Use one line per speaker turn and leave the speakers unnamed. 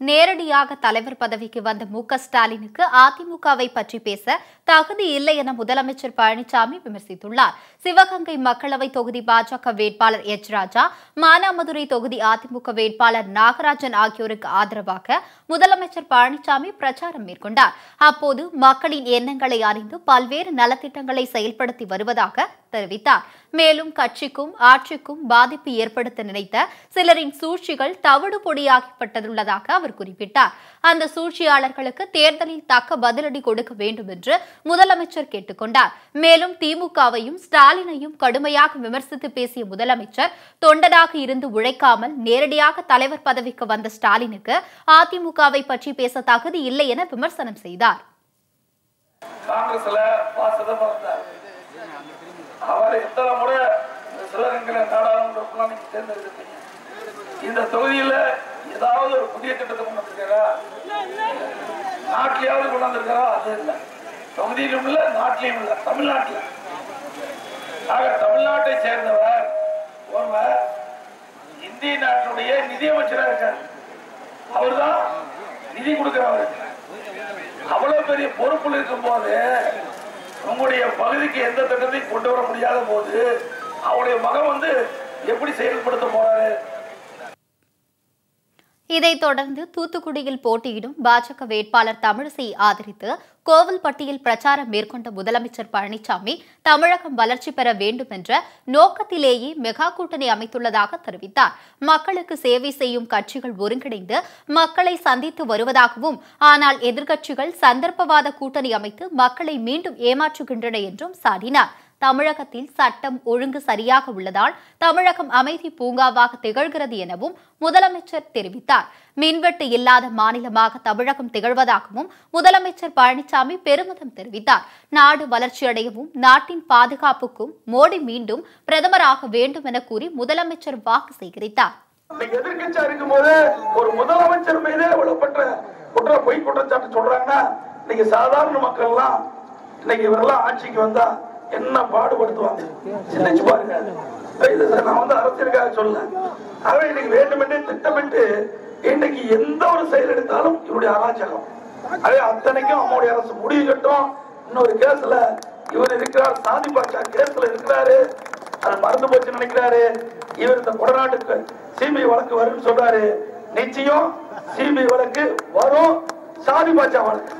நேரடியாக தலைவர் பதவிக்கு வந்த மு.க. ஸ்டாலினுக்கு அதிமுகவை பற்றி பேச தகுதி இல்லை என முதலமைச்சர் பழனிசாமி விமர்சித்துள்ளார். சிவகங்கை மக்களவை தொகுதி பாஜக வேட்பாளர் எச். ராஜா, மானாமதுரை தொகுதி அதிமுக வேட்பாளர் நாகராஜன் ஆகியோருக்கு ஆதரவாக முதலமைச்சர் பழனிசாமி பிரச்சாரம் மேற்கொண்டார். அப்போது மக்களின் எண்ணங்களை அறிந்து பல்வேறு நலத்திட்டங்களை செயல்படுத்தி வருவதாக தெரிவித்தார். மேலும் கட்சிக்கும் ஆட்சிக்கும் பாதிப்பு ஏற்படுத்த நினைத்த சிலரின் சூழ்ச்சிகள் தவிடு பொடியாக்கப்பட்டுள்ளதாக அவர் குறிப்பிட்டார். அந்த சூழ்ச்சியாளர்களுக்கு தேர்தலில் தக்க பதிலடி கொடுக்க வேண்டும் என்று முதலமைச்சர் கேட்டுக் கொண்டார். மேலும் திமுகவையும் ஸ்டாலினையும் கடுமையாக விமர்சித்து பேசிய முதலமைச்சர், தொண்டனாக இருந்து உழைக்காமல் நேரடியாக தலைவர் பதவிக்கு வந்த ஸ்டாலினுக்கு அதிமுகவை பற்றி பேச தகுதி இல்லை என விமர்சனம் செய்தார்.
அவர் எத்தனை முறை சிவகங்கை நாடாளுமன்ற தேர்ந்தெடுத்திருக்கீங்க. இந்த தொகுதியில ஏதாவது ஒரு புதிய திட்டத்தை கொண்டு வந்திருக்காரா? நாட்டிலேயாவது கொண்டு வந்திருக்காரா? அது இல்லை. தொகுதியிலும் இல்ல, நாட்டிலையும் இல்ல, தமிழ்நாட்டில். தமிழ்நாட்டை சேர்ந்தவர் ஒருவர் இந்திய நாட்டினுடைய நிதியமைச்சராக இருக்கார். அவர் தான் நிதி கொடுக்கிறவர். அவ்வளவு பெரிய பொறுப்பில் இருக்கும் போது உங்களுடைய பகுதிக்கு எந்த திட்டத்தையும் கொண்டு வர முடியாத போது அவருடைய மகன் எப்படி செயல்படுத்த போறாரு?
இதைத் தொடர்ந்து தூத்துக்குடியில் போட்டியிடும் பாஜக வேட்பாளர் தமிழிசை ஆதரித்து கோவில்பட்டியில் பிரச்சாரம் மேற்கொண்ட முதலமைச்சர் பழனிசாமி, தமிழகம் வளர்ச்சி பெற வேண்டும் என்ற நோக்கத்திலேயே மெகா கூட்டணி அமைத்துள்ளதாக தெரிவித்தார். மக்களுக்கு சேவை செய்யும் கட்சிகள் ஒருங்கிணைந்து மக்களை சந்தித்து வருவதாகவும், ஆனால் எதிர்க்கட்சிகள் சந்தர்ப்பவாத கூட்டணி அமைத்து மக்களை மீண்டும் ஏமாற்றுகின்றன என்றும் சாடினார். தமிழகத்தில் சட்டம் ஒழுங்கு சரியாக உள்ளதால் தமிழகம் அமைதி பூங்காவாக திகழ்கிறது எனவும் முதலமைச்சர் தெரிவித்தார். மின்வெட்டு இல்லாத மாநிலமாக தமிழகம் திகழ்வதாகவும் முதலமைச்சர் பழனிசாமி பெருமிதம் தெரிவித்தார். நாடு வளர்ச்சியடையவும் நாட்டின் பாதுகாப்புக்கும் மோடி மீண்டும் பிரதமராக வேண்டும் என கூறி முதலமைச்சர் வாக்கு சேகரித்தார்.
எதிர்கட்சியா இருக்கும் போது ஒரு முதலமைச்சர் மீதே பொய் குற்றச்சாட்டு சொல்றாங்கன்னா, இன்னைக்கு சாதாரண மக்கள் எல்லாம் இன்னைக்கு இவரெல்லாம் ஆட்சிக்கு வந்தா என்ன பாடுபடுத்துவாங்க சிந்திச்சு பாருங்க. நான் அரசியலுக்காக சொல்ல, ஆகவே இன்னைக்கு வேண்டுமென்றே திட்டமிட்டு இன்னைக்கு எந்த ஒரு செயல் எடுத்தாலும் இவருடைய அராஜகம். அதே அத்தனைக்கும் அவங்களுடைய அரசு முடிவு கட்டும். இன்னொரு கேஸ்ல இவர் இருக்கிறார், சாதி பாட்சா கேஸ்ல இருக்கிறாரு, அது மறந்து போச்சு நினைக்கிறாரு. இவர் இந்த கொடநாட்டுக்கு சிபிஐ வழக்கு வரும்னு சொல்றாரு. நிச்சயம் சிபிஐ வழக்கு வரும், சாதி பாட்சா வழக்கு